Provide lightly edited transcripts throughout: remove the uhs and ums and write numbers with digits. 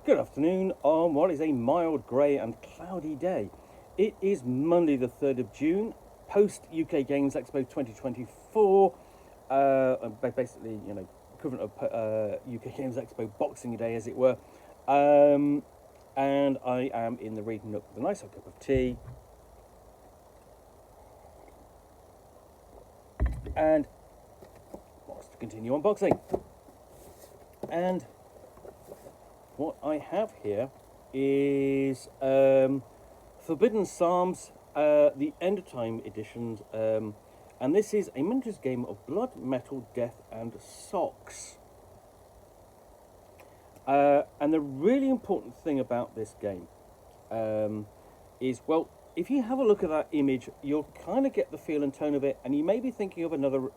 Good afternoon on what is a mild, grey and cloudy day. It is Monday the 3rd of June, post UK Games Expo 2024, basically, equivalent of UK Games Expo Boxing Day, as it were. And I am in the reading nook with a nice hot cup of tea. And wants to continue unboxing. And what I have here is Forbidden Psalms, the End of Time edition, and this is a miniatures game of blood, metal, death, and socks. And the really important thing about this game is, well, if you have a look at that image, you'll kind of get the feel and tone of it, and you may be thinking of another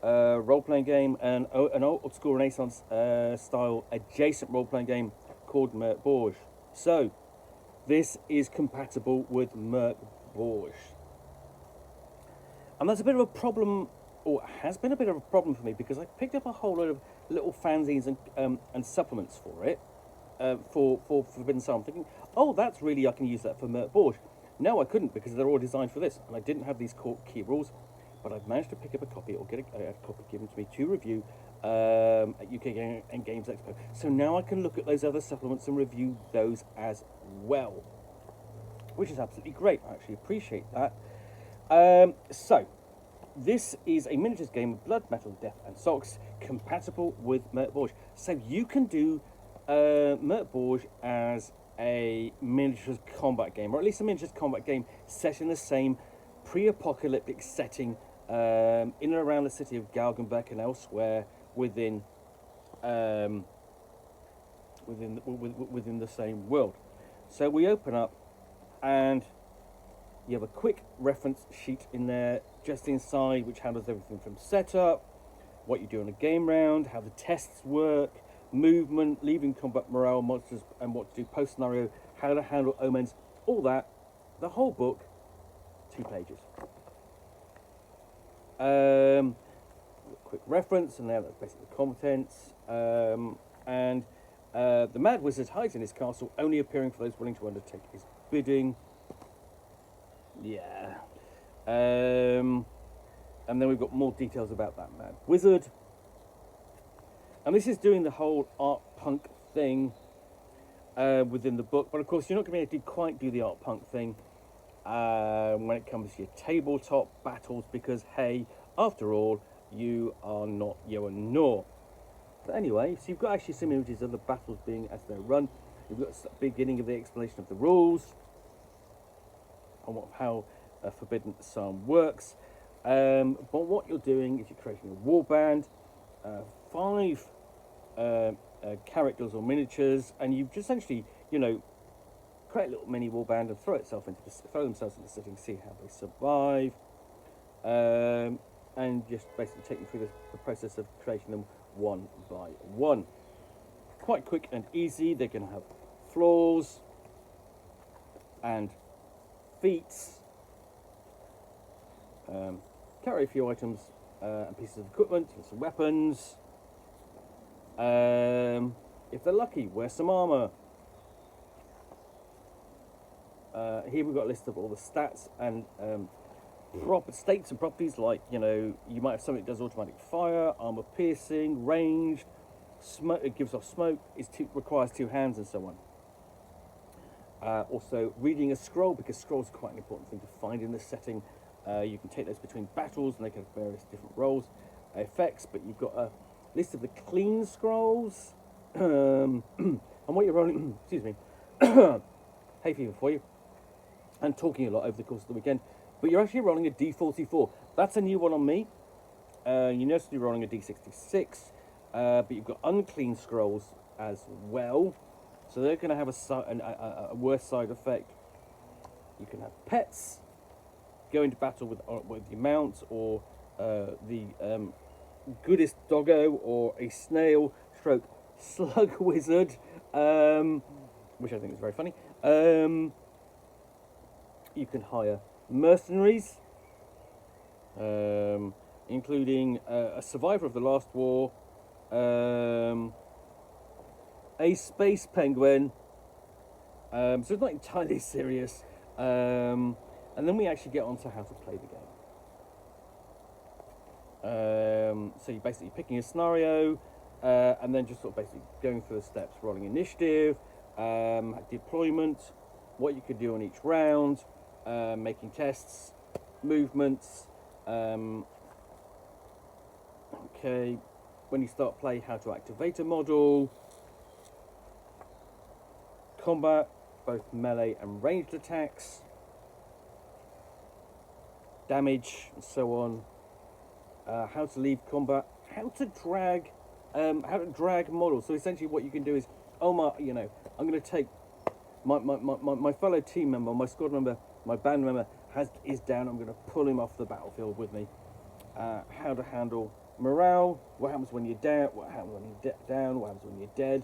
role-playing game, and an old-school Renaissance style adjacent role-playing game called Mörk Borg. So, this is compatible with Mörk Borg. And that's a bit of a problem, or has been a bit of a problem for me, because I picked up a whole load of little fanzines and supplements for it, for Forbidden Psalm, thinking, oh, that's really, I can use that for Mörk Borg. No, I couldn't, because they're all designed for this, and I didn't have these key rules, but I've managed to pick up a copy, or get a copy given to me to review at UK Games Expo. So now I can look at those other supplements and review those as well, which is absolutely great. I actually appreciate that. So, this is a miniatures game of blood, metal, death, and socks, compatible with Mörk Borg. So you can do Mörk Borg as a miniatures combat game, or at least a miniatures combat game set in the same pre-apocalyptic setting in and around the city of Galgenbeck and elsewhere within the same world. So we open up, and you have a quick reference sheet in there just inside, which handles everything from setup, what you do in a game round, how the tests work, movement, leaving combat, morale, monsters, and what to do post scenario, how to handle omens, all that. The whole book, 2 pages. Quick reference, and now that's basically the contents. And the Mad Wizard hides in his castle, only appearing for those willing to undertake his bidding. Yeah. And then we've got more details about that Mad Wizard. And this is doing the whole art punk thing within the book. But of course, you're not going to be able to quite do the art punk thing when it comes to your tabletop battles, because, hey, after all, you are not Johan Nor. But anyway, so you've got actually some images of the battles being as they're run. You've got the beginning of the explanation of the rules, on how Forbidden Psalm works. But what you're doing is you're creating a warband, 5 characters or miniatures, and you just essentially, create a little mini warband and throw themselves into the city and see how they survive. And just basically take them through the process of creating them one by one. Quite quick and easy. They're going to have floors and feats, carry a few items and pieces of equipment and some weapons. If they're lucky, wear some armour. Here we've got a list of all the stats and states and properties, like, you might have something that does automatic fire, armour piercing, ranged, smoke, it gives off smoke, requires 2 hands, and so on. Also, reading a scroll, because scrolls are quite an important thing to find in this setting. You can take those between battles, and they can have various different roles, effects, but you've got a list of the clean scrolls, and what you're rolling, excuse me, hay fever for you, and talking a lot over the course of the weekend, but you're actually rolling a D44. That's a new one on me. You're notice you're rolling a D66, but you've got unclean scrolls as well. So they're going to have a worse side effect. You can have pets, go into battle with your mount, or the goodest doggo, or a snail stroke slug wizard, which I think is very funny. You can hire mercenaries, including a survivor of the last war, a space penguin. So it's not entirely serious. And then we actually get on to how to play the game. So you're basically picking a scenario, and then just sort of basically going through the steps, rolling initiative, deployment, what you could do on each round, making tests, movements. Okay, when you start play, how to activate a model, combat, both melee and ranged attacks, damage, and so on. How to leave combat, how to drag models. So essentially, what you can do is, I'm going to take my fellow team member, my squad member, my band member is down. I'm going to pull him off the battlefield with me. How to handle morale. What happens when you're down? What happens when you're down? What happens when you're dead?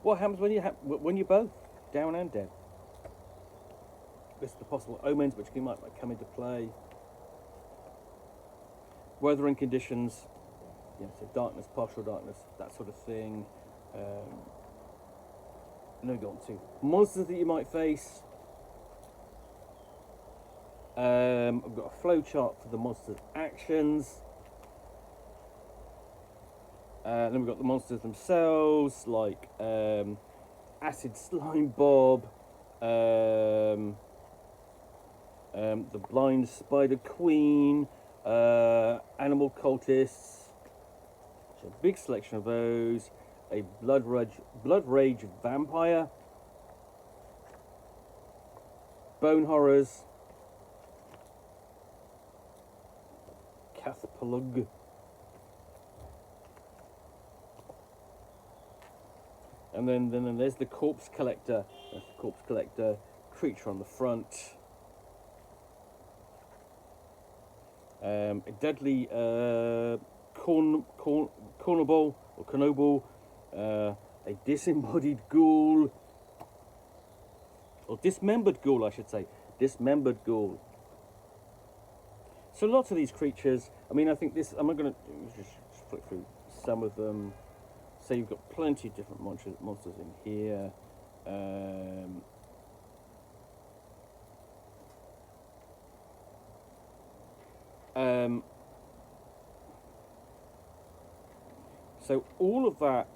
What happens when you're both down and dead? This is the possible omens which might come into play. Weathering conditions, so darkness, partial darkness, that sort of thing. And then we go on to monsters that you might face. I've got a flow chart for the monsters' actions. Then we've got the monsters themselves, like Acid Slime Bob, the Blind Spider Queen, Animal Cultists, so a big selection of those, a Blood Rage Vampire, Bone Horrors, Cathpalug, and then there's the Corpse Collector. That's the Corpse Collector creature on the front. A deadly cornable, a disembodied ghoul, or dismembered ghoul, I should say, dismembered ghoul. So lots of these creatures. I mean, I think this. I'm going to just flick through some of them. So you've got plenty of different monsters in here. So all of that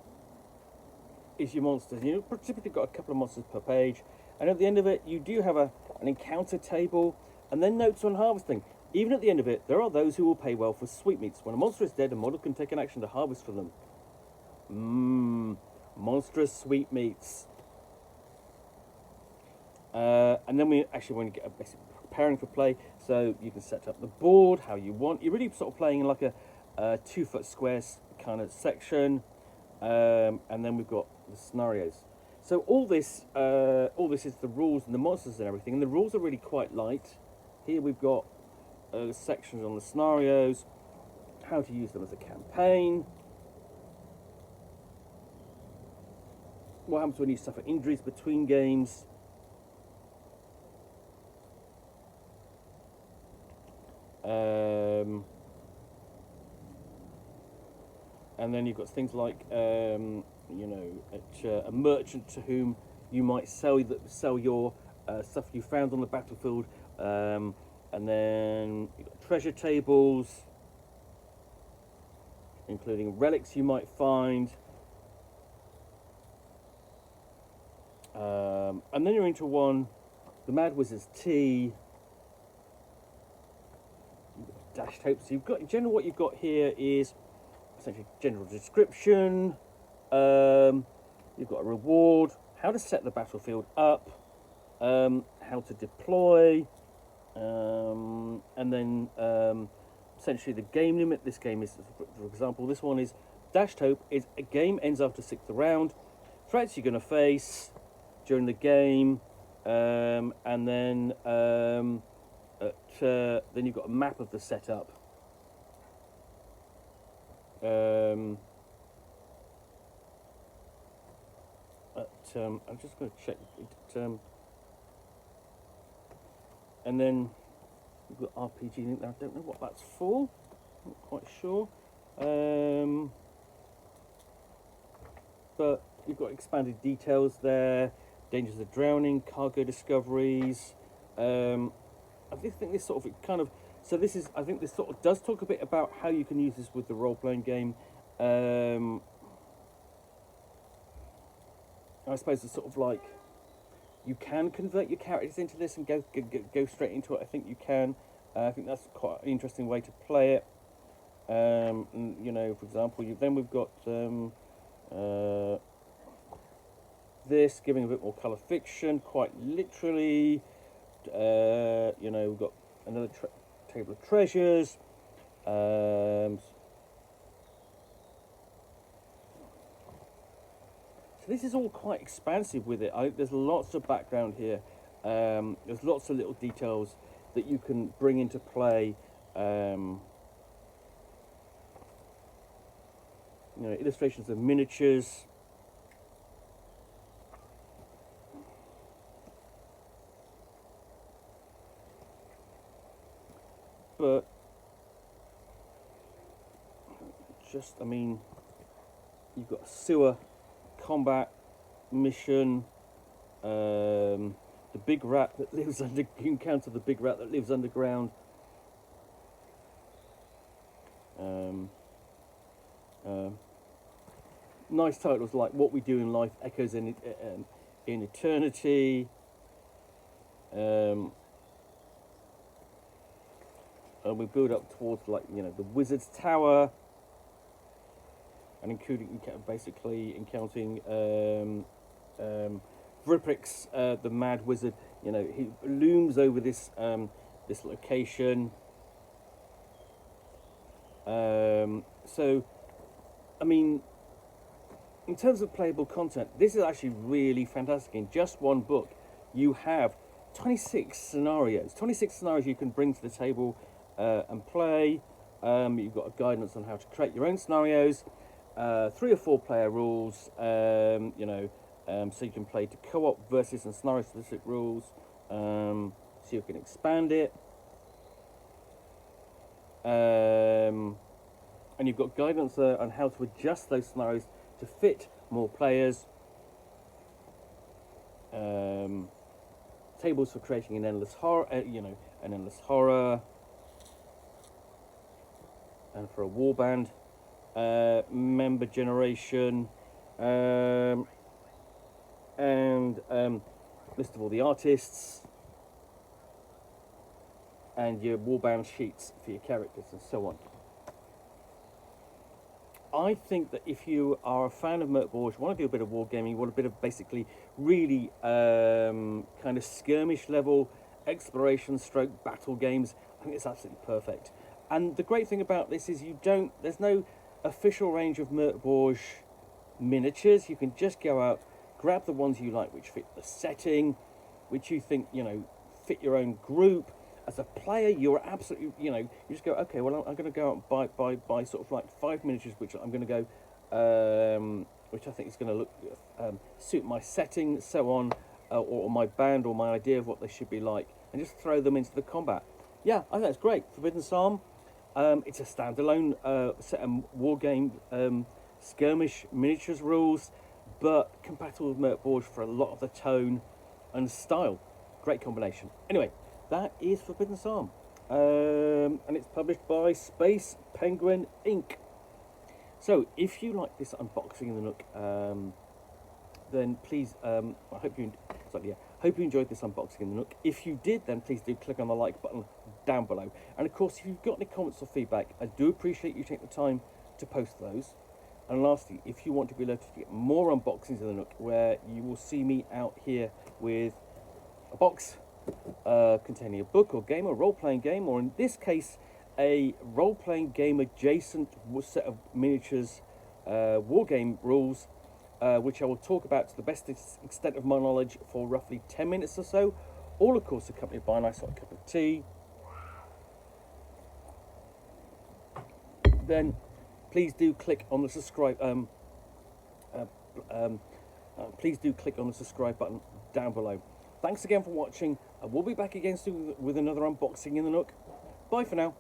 is your monsters. You've typically got a couple of monsters per page, and at the end of it, you do have an encounter table, and then notes on harvesting. Even at the end of it, there are those who will pay well for sweetmeats. When a monster is dead, a model can take an action to harvest from them. Monstrous sweetmeats. And then when you get basically preparing for play, so you can set up the board how you want. You're really sort of playing in like a 2-foot square kind of section, and then we've got the scenarios. So all this is the rules and the monsters and everything, and the rules are really quite light. Here we've got sections on the scenarios, how to use them as a campaign, what happens when you suffer injuries between games, and then you've got things like a merchant to whom you might sell your stuff you found on the battlefield, and then you've got treasure tables, including relics you might find, and then you're into the Mad Wizard's Tea. Dashed Hope. So you've got in general what you've got here is essentially general description. You've got a reward, how to set the battlefield up, how to deploy, and then essentially the game limit. This game is, for example, this one is Dashed Hope is a game ends after 6th round. Threats you're going to face during the game, and then then you've got a map of the setup. I'm just going to check it. And then we've got RPG link there. I don't know what that's for. Not quite sure. But you've got expanded details there, dangers of drowning, cargo discoveries. I think this sort of kind of, so this is, I think this sort of does talk a bit about how you can use this with the role-playing game. I suppose it's sort of like, you can convert your characters into this and go straight into it. I think you can. I think that's quite an interesting way to play it. And, you know, for example, then we've got this giving a bit more colour fiction, quite literally. You know, we've got another table of treasures. So this is all quite expansive with it. There's lots of background here. There's lots of little details that you can bring into play. You know, illustrations of miniatures. But just, I mean, you've got a sewer combat mission, the big rat that lives under, you encounter the big rat that lives underground. Nice titles like What We Do in Life Echoes in Eternity. And we build up towards, like, you know, the Wizard's Tower, and including basically encountering Vriprix, the Mad Wizard. You know, he looms over this this location. So, I mean, in terms of playable content, this is actually really fantastic. In just one book, you have 26 scenarios. 26 scenarios you can bring to the table and play. You've got a guidance on how to create your own scenarios. 3 or 4 player rules, you know, so you can play to co-op versus and scenario specific rules, so you can expand it. And you've got guidance on how to adjust those scenarios to fit more players. Tables for creating an endless horror, you know, an endless horror, and for a warband. Member generation, and list of all the artists, and your warband sheets for your characters and so on. I think that if you are a fan of Mörk Borg, you want to do a bit of wargaming, you want a bit of basically really kind of skirmish level exploration stroke battle games, I think it's absolutely perfect. And the great thing about this is there's no official range of Mörk Borg miniatures. You can just go out, grab the ones you like which fit the setting, which you think, you know, fit your own group. As a player, you're absolutely, you know, you just go, okay, well, I'm going to go out and buy sort of like 5 miniatures which I'm going to go, which I think is going to look suit my setting, so on, or my band, or my idea of what they should be like, and just throw them into the combat. Yeah, I think that's great. Forbidden Psalm. It's a standalone set of wargame skirmish miniatures rules, but compatible with Mörk Borg for a lot of the tone and style. Great combination. Anyway, that is Forbidden Psalm, and it's published by Space Penguin Inc. So, if you like this unboxing in the Nook, then please, I hope you enjoyed this unboxing in the Nook. If you did, then please do click on the like button down below. And of course, if you've got any comments or feedback, I do appreciate you taking the time to post those. And lastly, if you want to be alerted to get more unboxings in the Nook, where you will see me out here with a box containing a book or game, or role-playing game, or in this case, a role-playing game adjacent set of miniatures, war game rules, which I will talk about to the best extent of my knowledge for roughly 10 minutes or so, all of course accompanied by a nice hot cup of tea. Then please do click on the subscribe please do click on the subscribe button down below. Thanks again for watching. I will be back again soon with another unboxing in the Nook. Bye for now.